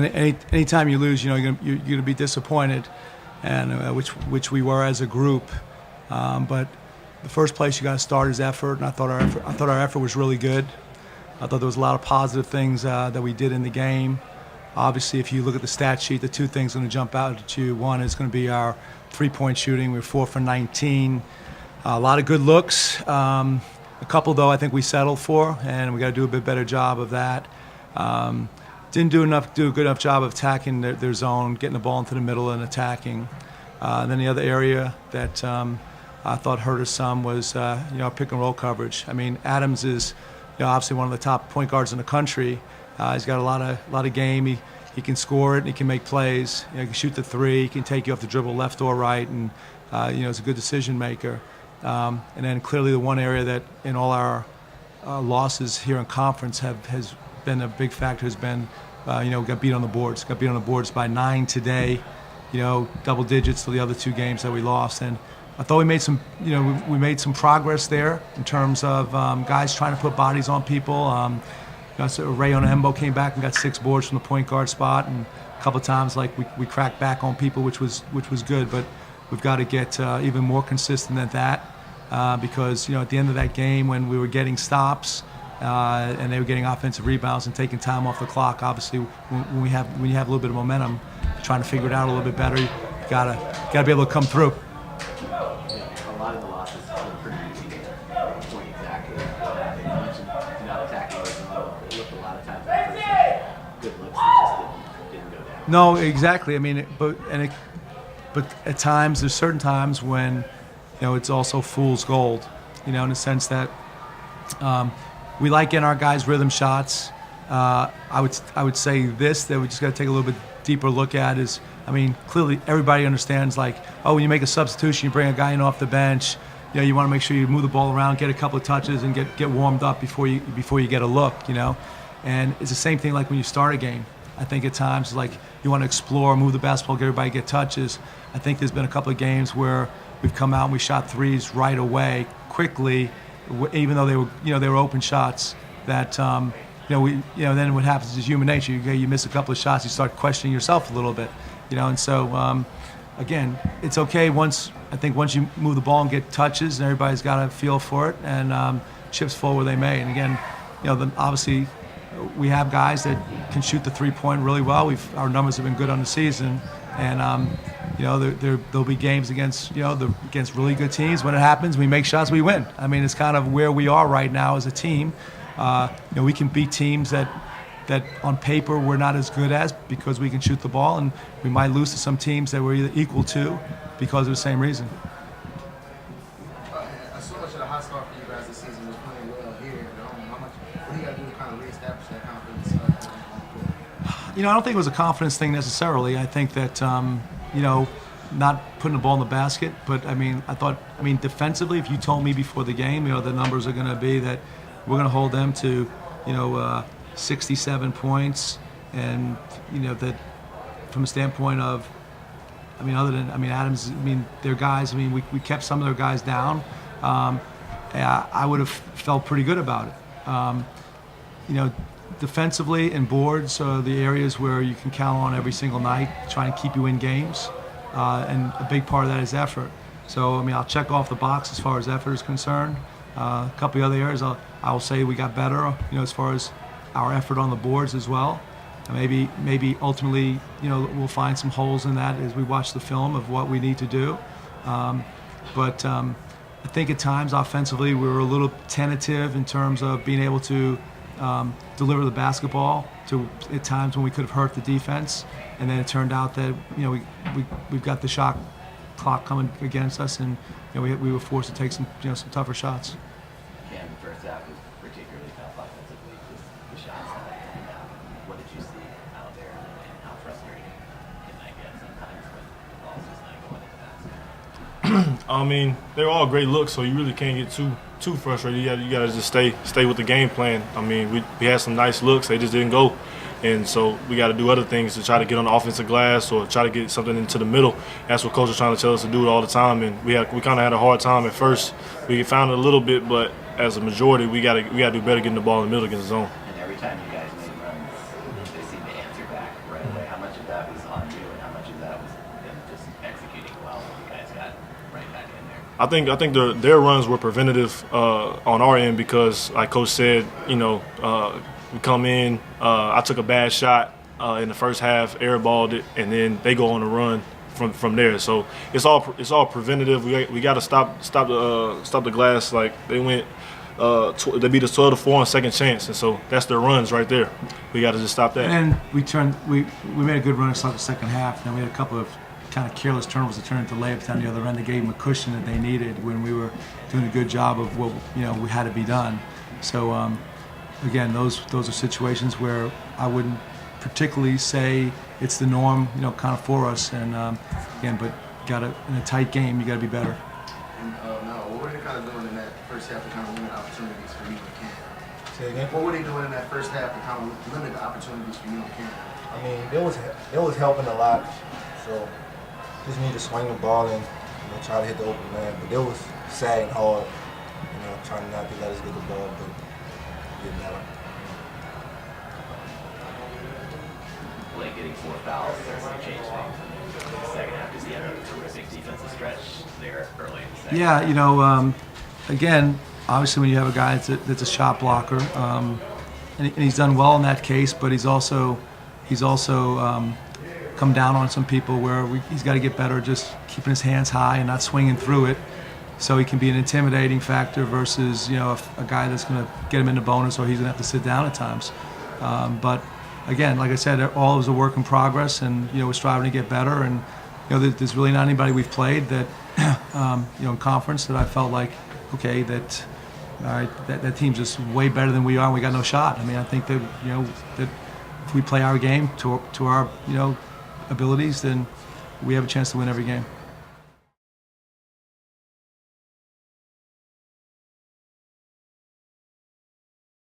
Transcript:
anytime you lose, you're gonna be disappointed, and which we were as a group. But the first place you got to start is effort, and I thought our effort was really good. I thought there was a lot of positive things that we did in the game. Obviously, if you look at the stat sheet, the two things going to jump out at you. One is going to be our three-point shooting. We were 4 for 19. A lot of good looks. A couple, though, I think we settled for, and we got to do a bit better job of that. Didn't do a good enough job of attacking their zone, getting the ball into the middle and attacking. And then the other area that I thought hurt us some was pick and roll coverage. I mean, Adams is obviously one of the top point guards in the country. He's got a lot of game. He can score it and he can make plays. He can shoot the three. He can take you off the dribble left or right, and he's a good decision maker. And then clearly the one area that in all our losses here in conference has been a big factor has been got beat on the boards. Got beat on the boards by 9 today. Double digits to the other two games that we lost. And I thought we made some progress there in terms of guys trying to put bodies on people. So Ray Onembo came back and got 6 boards from the point guard spot, and a couple of times we cracked back on people, which was good. But we've got to get even more consistent than that because at the end of that game when we were getting stops and they were getting offensive rebounds and taking time off the clock, obviously when you have a little bit of momentum, trying to figure it out a little bit better, you gotta be able to come through. A lot of the losses were pretty easy to point exactly. You mentioned not attacking as well. It looked a lot of times like good looks that just didn't go down. No, exactly. I mean, but at times there's certain times when it's also fool's gold. In the sense that we like getting our guys rhythm shots. I would say that we just got to take a little bit deeper look at is, clearly everybody understands when you make a substitution, you bring a guy in off the bench, you want to make sure you move the ball around, get a couple of touches, and get warmed up before you get a look, And it's the same thing like when you start a game. I think at times you want to explore, move the basketball, get everybody get touches. I think there's been a couple of games where we've come out and we shot threes right away, quickly, even though they were open shots. That then what happens is human nature. You miss a couple of shots, you start questioning yourself a little bit, And so again, it's okay once you move the ball and get touches, and everybody's got a feel for it, and chips fall where they may. And again, obviously we have guys that can shoot the three-point really well. Our numbers have been good on the season, and there'll be games against against really good teams. When it happens, we make shots, we win. It's kind of where we are right now as a team. We can beat teams that on paper we're not as good as because we can shoot the ball, and we might lose to some teams that we're either equal to because of the same reason. So much of the hot start for you guys this season was playing well here. What do you got to do to kind of reestablish that confidence? I don't think it was a confidence thing necessarily. I think that not putting the ball in the basket, but I thought defensively, if you told me before the game, the numbers are going to be that we're going to hold them to 67 points, and that from a standpoint of other than Adams, their guys, we kept some of their guys down. I would have felt pretty good about it. Defensively and boards are the areas where you can count on every single night, trying to keep you in games, and a big part of that is effort. So I'll check off the box as far as effort is concerned. A couple of other areas I will say we got better, as far as our effort on the boards as well. Maybe ultimately, we'll find some holes in that as we watch the film of what we need to do. But I think at times offensively we were a little tentative in terms of being able to deliver the basketball at times when we could have hurt the defense, and then it turned out that we've got the shot clock coming against us, and we were forced to take some tougher shots. Yeah, the first half was particularly tough offensively, just the shots that came down. What did you see out there, and how frustrating can that get sometimes when the ball's just not going in the basket? They're all great looks, so you really can't get too frustrated. You got to just stay with the game plan. We had some nice looks, they just didn't go. And so we got to do other things to try to get on the offensive glass or try to get something into the middle. That's what coach is trying to tell us to do all the time. And we kind of had a hard time at first. We found it a little bit, but as a majority, we got to do better getting the ball in the middle against the zone. And every time you guys make runs, they seem to answer back right away. their runs were preventative on our end because, like Coach said, we come in. I took a bad shot in the first half, airballed it, and then they go on a run from there. So it's all preventative. We got to stop the glass. Like they went, they beat us 12-4 on second chance, and so that's their runs right there. We got to just stop that. And we made a good run to start the second half. Then we had a couple of kind of careless turnovers that turned into layups down the other end that gave them a cushion that they needed when we were doing a good job of what we had to be done. So again, those are situations where I wouldn't particularly say it's the norm, kind of for us. And again, but in a tight game, you got to be better. And now, what were they kind of doing in that first half to kind of limit opportunities for you and Cam? Say again? What were they doing in that first half to kind of limit the opportunities for you and Cam? I mean, it was helping a lot. So just need to swing the ball and try to hit the open man. But it was sad and hard, trying not to let us get the ball, but getting better. Blake getting 4 fouls certainly changed things in the second half because he had a terrific defensive stretch there early in the second. Yeah, again, obviously when you have a guy that's a shot blocker, and he's done well in that case, but he's also come down on some people where he's got to get better just keeping his hands high and not swinging through it, so he can be an intimidating factor versus a guy that's going to get him into bonus or he's going to have to sit down at times. But again, like I said, all is a work in progress, and we're striving to get better. And there's really not anybody we've played that in conference that I felt like, okay, that all right, that team's just way better than we are, and we got no shot. I mean, I think that that if we play our game to our abilities, then we have a chance to win every game.